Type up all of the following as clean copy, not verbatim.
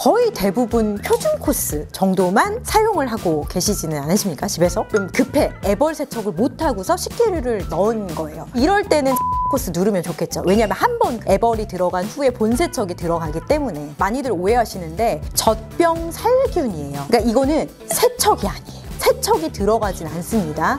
거의 대부분 표준 코스 정도만 사용을 하고 계시지는 않으십니까? 집에서? 좀 급해 애벌 세척을 못하고서 식기류를 넣은 거예요. 이럴 때는 코스 누르면 좋겠죠. 왜냐면 한 번 애벌이 들어간 후에 본세척이 들어가기 때문에. 많이들 오해하시는데 젖병 살균이에요. 그러니까 이거는 세척이 아니에요. 세척이 들어가진 않습니다.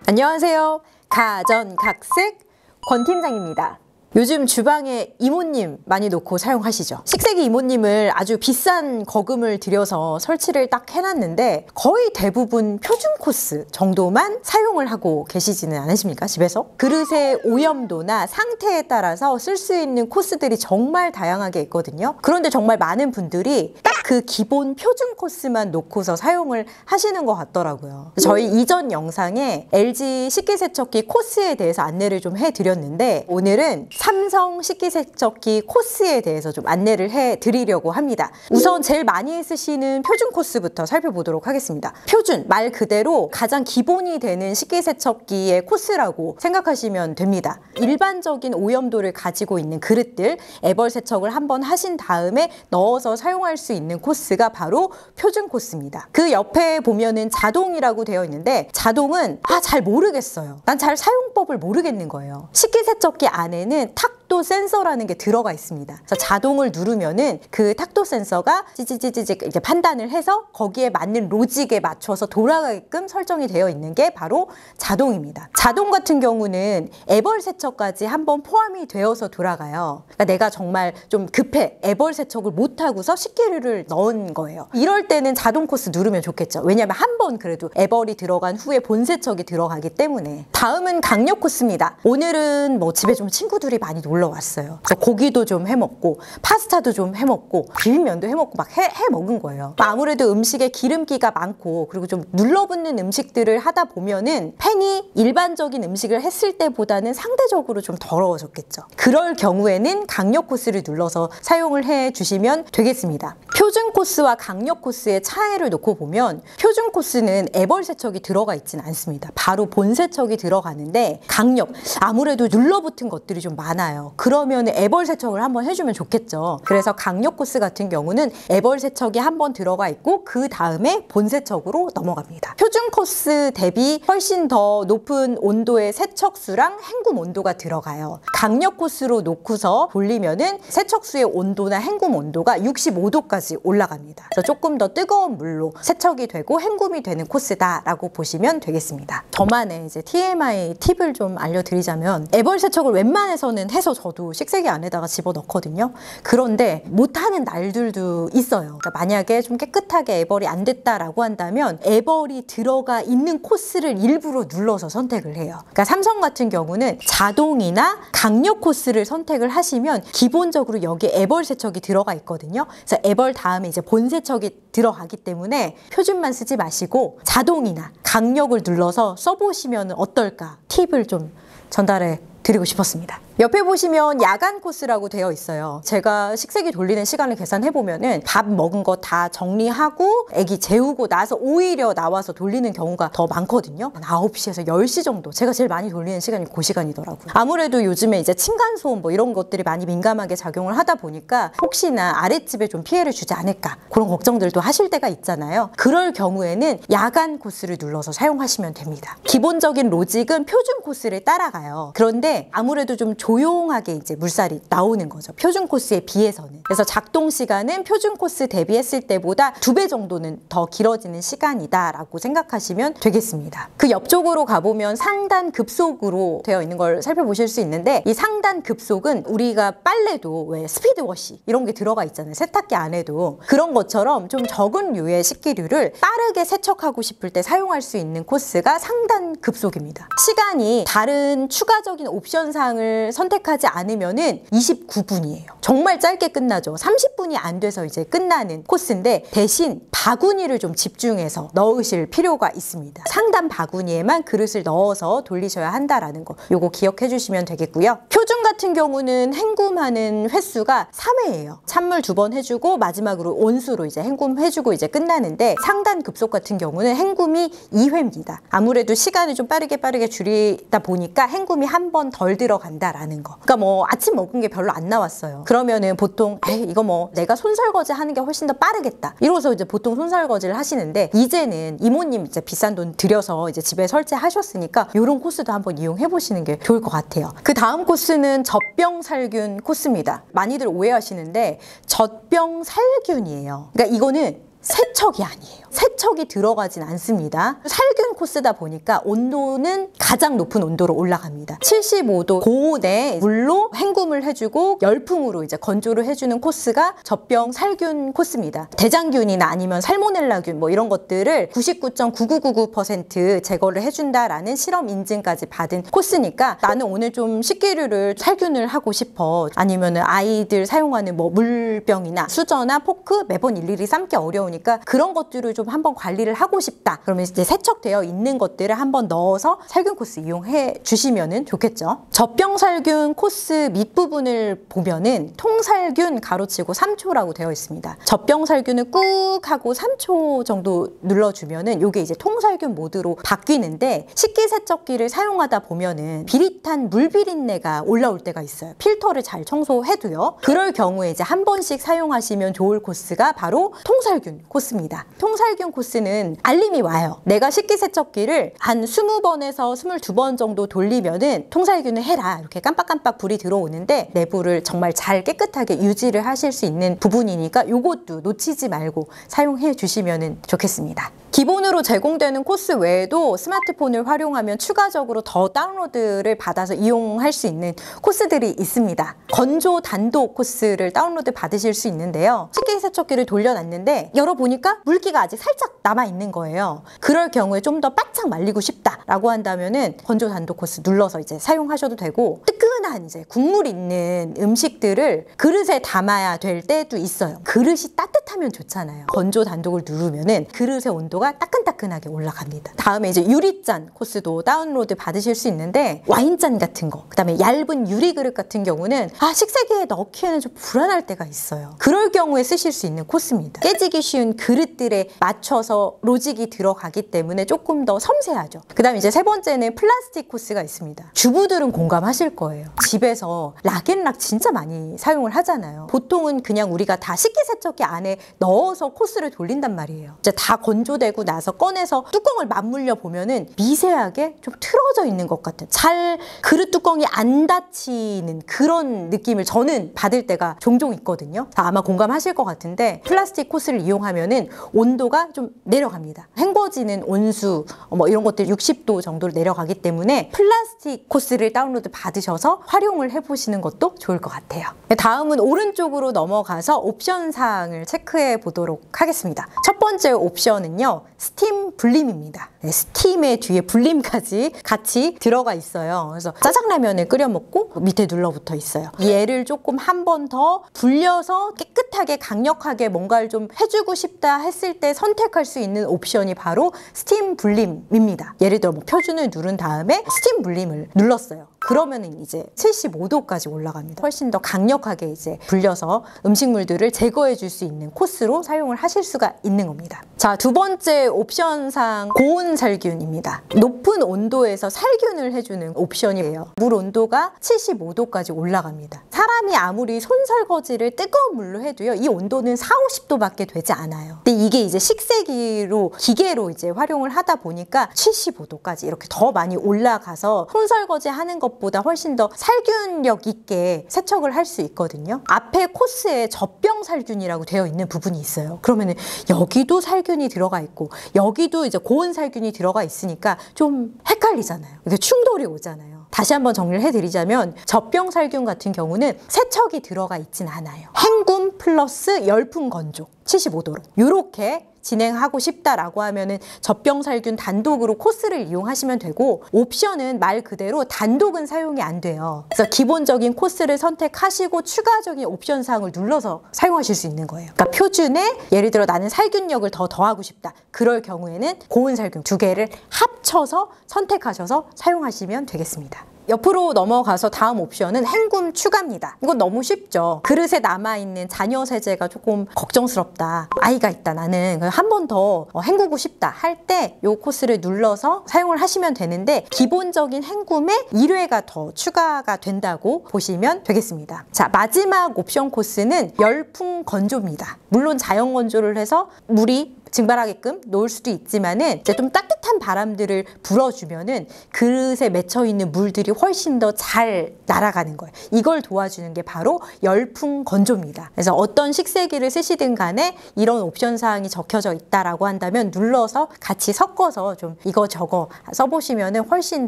안녕하세요. 가전각색 권 팀장입니다. 요즘 주방에 이모님 많이 놓고 사용하시죠? 식세기 이모님을 아주 비싼 거금을 들여서 설치를 딱 해놨는데 거의 대부분 표준 코스 정도만 사용을 하고 계시지는 않으십니까? 집에서? 그릇의 오염도나 상태에 따라서 쓸 수 있는 코스들이 정말 다양하게 있거든요. 그런데 정말 많은 분들이 딱 그 기본 표준 코스만 놓고서 사용을 하시는 것 같더라고요. 저희 이전 영상에 LG 식기세척기 코스에 대해서 안내를 좀 해드렸는데 오늘은 삼성 식기세척기 코스에 대해서 좀 안내를 해드리려고 합니다. 우선 제일 많이 쓰시는 표준 코스부터 살펴보도록 하겠습니다. 표준, 말 그대로 가장 기본이 되는 식기세척기의 코스라고 생각하시면 됩니다. 일반적인 오염도를 가지고 있는 그릇들, 애벌 세척을 한번 하신 다음에 넣어서 사용할 수 있는 코스가 바로 표준 코스입니다. 그 옆에 보면은 자동이라고 되어 있는데 자동은 잘 모르겠어요. 난 잘 사용법을 모르겠는 거예요. 식기세척기 안에는 탁도 센서라는 게 들어가 있습니다. 그래서 자동을 누르면은 그 탁도 센서가 찌찌찌찌 이렇게 판단을 해서 거기에 맞는 로직에 맞춰서 돌아가게끔 설정이 되어 있는 게 바로 자동입니다. 자동 같은 경우는 애벌 세척까지 한번 포함이 되어서 돌아가요. 그러니까 내가 정말 좀 급해 애벌 세척을 못하고서 식기류를 넣은 거예요. 이럴 때는 자동 코스 누르면 좋겠죠. 왜냐하면 한 번 그래도 애벌이 들어간 후에 본세척이 들어가기 때문에. 다음은 강력 코스입니다. 오늘은 뭐 집에 좀 친구들이 많이 놀러 왔어요. 그래서 고기도 좀 해먹고 파스타도 좀 해먹고 비빔면도 해먹고 막 해 먹은 거예요. 아무래도 음식에 기름기가 많고 그리고 좀 눌러붙는 음식들을 하다 보면은 팬이 일반적인 음식을 했을 때보다는 상대적으로 좀 더러워졌겠죠. 그럴 경우에는 강력 코스를 눌러서 사용을 해주시면 되겠습니다. 표준 코스와 강력 코스의 차이를 놓고 보면 표준 코스는 애벌 세척이 들어가 있지는 않습니다. 바로 본세척이 들어가는데 강력, 아무래도 눌러붙은 것들이 좀 많아요. 그러면 애벌 세척을 한번 해주면 좋겠죠. 그래서 강력 코스 같은 경우는 애벌 세척이 한번 들어가 있고 그 다음에 본세척으로 넘어갑니다. 표준 코스 대비 훨씬 더 높은 온도의 세척수랑 헹굼 온도가 들어가요. 강력 코스로 놓고서 돌리면은 세척수의 온도나 헹굼 온도가 65도까지 올라갑니다. 그래서 조금 더 뜨거운 물로 세척이 되고 헹굼이 되는 코스다라고 보시면 되겠습니다. 저만의 이제 TMI 팁을 좀 알려드리자면 애벌 세척을 웬만해서는 해서 저도 식세기 안에다가 집어넣거든요. 그런데 못하는 날들도 있어요. 그러니까 만약에 좀 깨끗하게 애벌이 안 됐다라고 한다면 애벌이 들어가 있는 코스를 일부러 눌러서 선택을 해요. 그러니까 삼성 같은 경우는 자동이나 강력 코스를 선택을 하시면 기본적으로 여기 애벌 세척이 들어가 있거든요. 그래서 애벌 다음에 이제 본 세척이 들어가기 때문에 표준만 쓰지 마시고 자동이나 강력을 눌러서 써보시면 어떨까 팁을 좀 전달해 드리고 싶었습니다. 옆에 보시면 야간 코스라고 되어 있어요. 제가 식세기 돌리는 시간을 계산해보면은 밥 먹은 거 다 정리하고 애기 재우고 나서 오히려 나와서 돌리는 경우가 더 많거든요. 한 9시에서 10시 정도. 제가 제일 많이 돌리는 시간이 그 시간이더라고요. 아무래도 요즘에 이제 층간소음 뭐 이런 것들이 많이 민감하게 작용을 하다 보니까 혹시나 아랫집에 좀 피해를 주지 않을까 그런 걱정들도 하실 때가 있잖아요. 그럴 경우에는 야간 코스를 눌러서 사용하시면 됩니다. 기본적인 로직은 표준 코스를 따라가요. 그런데 아무래도 좀 조용하게 이제 물살이 나오는 거죠. 표준 코스에 비해서는. 그래서 작동 시간은 표준 코스 대비했을 때보다 2배 정도는 더 길어지는 시간이다라고 생각하시면 되겠습니다. 그 옆쪽으로 가보면 상단 급속으로 되어 있는 걸 살펴보실 수 있는데 이 상단 급속은 우리가 빨래도 왜 스피드워시 이런 게 들어가 있잖아요. 세탁기 안에도. 그런 것처럼 좀 적은 류의 식기류를 빠르게 세척하고 싶을 때 사용할 수 있는 코스가 상단 급속입니다. 시간이 다른 추가적인 옵션 사항을 선택하지 않으면은 29분이에요. 정말 짧게 끝나죠. 30분이 안 돼서 이제 끝나는 코스인데 대신 바구니를 좀 집중해서 넣으실 필요가 있습니다. 상단 바구니에만 그릇을 넣어서 돌리셔야 한다라는 거 요거 기억해 주시면 되겠고요. 표준 같은 경우는 헹굼하는 횟수가 3회예요. 찬물 2번 해주고 마지막으로 온수로 이제 헹굼해주고 이제 끝나는데 상단 급속 같은 경우는 헹굼이 2회입니다. 아무래도 시간을 좀 빠르게 줄이다 보니까 헹굼이 한 번 덜 들어간다라는 싶다라는 거. 그러니까 뭐 아침 먹은 게 별로 안 나왔어요. 그러면은 보통 이거 뭐 내가 손설거지 하는 게 훨씬 더 빠르겠다 이러고서 이제 보통 손설거지를 하시는데, 이제는 이모님 이제 비싼 돈 들여서 이제 집에 설치하셨으니까 이런 코스도 한번 이용해 보시는 게 좋을 것 같아요. 그 다음 코스는 젖병살균 코스입니다. 많이들 오해하시는데 젖병살균이에요. 그러니까 이거는 세척이 아니에요. 세척이 들어가진 않습니다. 살균 코스다 보니까 온도는 가장 높은 온도로 올라갑니다. 75도 고온의 물로 헹굼을 해주고 열풍으로 이제 건조를 해주는 코스가 젖병 살균 코스입니다. 대장균이나 아니면 살모넬라균 뭐 이런 것들을 99.9999% 제거를 해준다라는 실험 인증까지 받은 코스니까, 나는 오늘 좀 식기류를 살균을 하고 싶어, 아니면 아이들 사용하는 뭐 물병이나 수저나 포크 매번 일일이 삶기 어려우니까 그런 것들을 좀 한번 관리를 하고 싶다. 그러면 이제 세척되어 있는 것들을 한번 넣어서 살균 코스 이용해 주시면 좋겠죠. 젖병살균 코스 밑부분을 보면은 통살균 가로치고 3초라고 되어 있습니다. 젖병살균을 꾹 하고 3초 정도 눌러주면은 이게 이제 통살균 모드로 바뀌는데, 식기세척기를 사용하다 보면은 비릿한 물비린내가 올라올 때가 있어요. 필터를 잘 청소해도요. 그럴 경우에 이제 한 번씩 사용하시면 좋을 코스가 바로 통살균 코스입니다. 통살균 코스는 알림이 와요. 내가 식기세척기를 한 20번에서 22번 정도 돌리면은 통살균을 해라 이렇게 깜빡깜빡 불이 들어오는데, 내부를 정말 잘 깨끗하게 유지를 하실 수 있는 부분이니까 이것도 놓치지 말고 사용해 주시면 좋겠습니다. 기본으로 제공되는 코스 외에도 스마트폰을 활용하면 추가적으로 더 다운로드를 받아서 이용할 수 있는 코스들이 있습니다. 건조 단독 코스를 다운로드 받으실 수 있는데요. 식기세척기를 돌려놨는데 열어보니까 물기가 아직 살짝 남아있는 거예요. 그럴 경우에 좀 더 바짝 말리고 싶다라고 한다면은 건조 단독 코스 눌러서 이제 사용하셔도 되고, 뜨끈한 이제 국물 있는 음식들을 그릇에 담아야 될 때도 있어요. 그릇이 따뜻하면 좋잖아요. 건조 단독을 누르면은 그릇의 온도가 따끈따끈하게 올라갑니다. 다음에 이제 유리잔 코스도 다운로드 받으실 수 있는데, 와인잔 같은 거, 그다음에 얇은 유리 그릇 같은 경우는 식세기에 넣기에는 좀 불안할 때가 있어요. 그럴 경우에 쓰실 수 있는 코스입니다. 깨지기 쉬운 그릇들에 맞춰서 로직이 들어가기 때문에 조금 더 섬세하죠. 그다음에 이제 세 번째는 플라스틱 코스가 있습니다. 주부들은 공감하실 거예요. 집에서 락앤락 진짜 많이 사용을 하잖아요. 보통은 그냥 우리가 다 식기세척기 안에 넣어서 코스를 돌린단 말이에요. 이제 다 건조되고 나서 꺼내서 뚜껑을 맞물려 보면은 미세하게 좀 틀어져 있는 것 같은, 잘 그릇 뚜껑이 안 닫히는 그런 느낌을 저는 받을 때가 종종 있거든요. 아마 공감하실 것 같은데, 플라스틱 코스를 이용하면은 온도가 좀 내려갑니다. 헹궈지는 온수 뭐 이런 것들 60도 정도로 내려가기 때문에 플라스틱 코스를 다운로드 받으셔서 활용을 해보시는 것도 좋을 것 같아요. 다음은 오른쪽으로 넘어가서 옵션 사항을 체크해 보도록 하겠습니다. 첫 번째 옵션은요, 스팀 불림입니다. 스팀의 뒤에 불림까지 같이 들어가 있어요. 그래서 짜장라면을 끓여 먹고 밑에 눌러붙어 있어요. 얘를 조금 한 번 더 불려서 깨끗하게 강력하게 뭔가를 좀 해주고 싶다 했을 때 선택할 수 있는 옵션이 바로 스팀 불림입니다. 예를 들어 뭐 표준을 누른 다음에 스팀 불림을 눌렀어요. 그러면은 이제 75도까지 올라갑니다. 훨씬 더 강력하게 이제 불려서 음식물들을 제거해 줄 수 있는 코스로 사용을 하실 수가 있는 겁니다. 자, 두 번째 옵션상 고온 살균입니다. 높은 온도에서 살균을 해주는 옵션이에요. 물 온도가 75도까지 올라갑니다. 사람이 아무리 손설거지를 뜨거운 물로 해도요, 이 온도는 40~50도밖에 되지 않아요. 근데 이게 이제 식세기로 기계로 이제 활용을 하다 보니까 75도까지 이렇게 더 많이 올라가서 손설거지 하는 것보다 훨씬 더 살균력 있게 세척을 할 수 있거든요. 앞에 코스에 젖병살균이라고 되어 있는 부분이 있어요. 그러면은 여기도 살균이 들어가 있고 여기도 이제 고온 살균이 들어가 있으니까 좀 헷갈리잖아요. 이게 충돌이 오잖아요. 다시 한번 정리를 해드리자면, 젖병살균 같은 경우는 세척이 들어가 있진 않아요. 헹굼 플러스 열풍 건조 75도로 이렇게 진행하고 싶다라고 하면은 젖병살균 단독으로 코스를 이용하시면 되고, 옵션은 말 그대로 단독은 사용이 안 돼요. 그래서 기본적인 코스를 선택하시고 추가적인 옵션 사항을 눌러서 사용하실 수 있는 거예요. 그러니까 표준에 예를 들어 나는 살균력을 더 더하고 싶다. 그럴 경우에는 고온 살균 두 개를 합쳐서 선택하셔서 사용하시면 되겠습니다. 옆으로 넘어가서 다음 옵션은 헹굼 추가입니다. 이건 너무 쉽죠. 그릇에 남아있는 잔여 세제가 조금 걱정스럽다. 아이가 있다. 나는 한 번 더 헹구고 싶다. 할 때 이 코스를 눌러서 사용을 하시면 되는데 기본적인 헹굼에 1회가 더 추가가 된다고 보시면 되겠습니다. 자, 마지막 옵션 코스는 열풍 건조입니다. 물론 자연 건조를 해서 물이 증발하게끔 놓을 수도 있지만은 이제 좀 따뜻한 바람들을 불어주면은 그릇에 맺혀 있는 물들이 훨씬 더 잘 날아가는 거예요. 이걸 도와주는 게 바로 열풍 건조입니다. 그래서 어떤 식세기를 쓰시든 간에 이런 옵션 사항이 적혀져 있다라고 한다면 눌러서 같이 섞어서 좀 이거저거 써보시면은 훨씬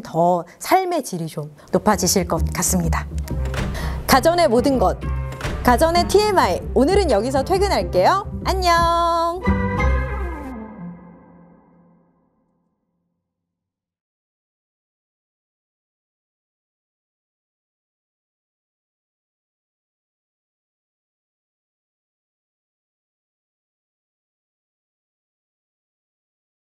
더 삶의 질이 좀 높아지실 것 같습니다. 가전의 모든 것, 가전의 TMI. 오늘은 여기서 퇴근할게요. 안녕.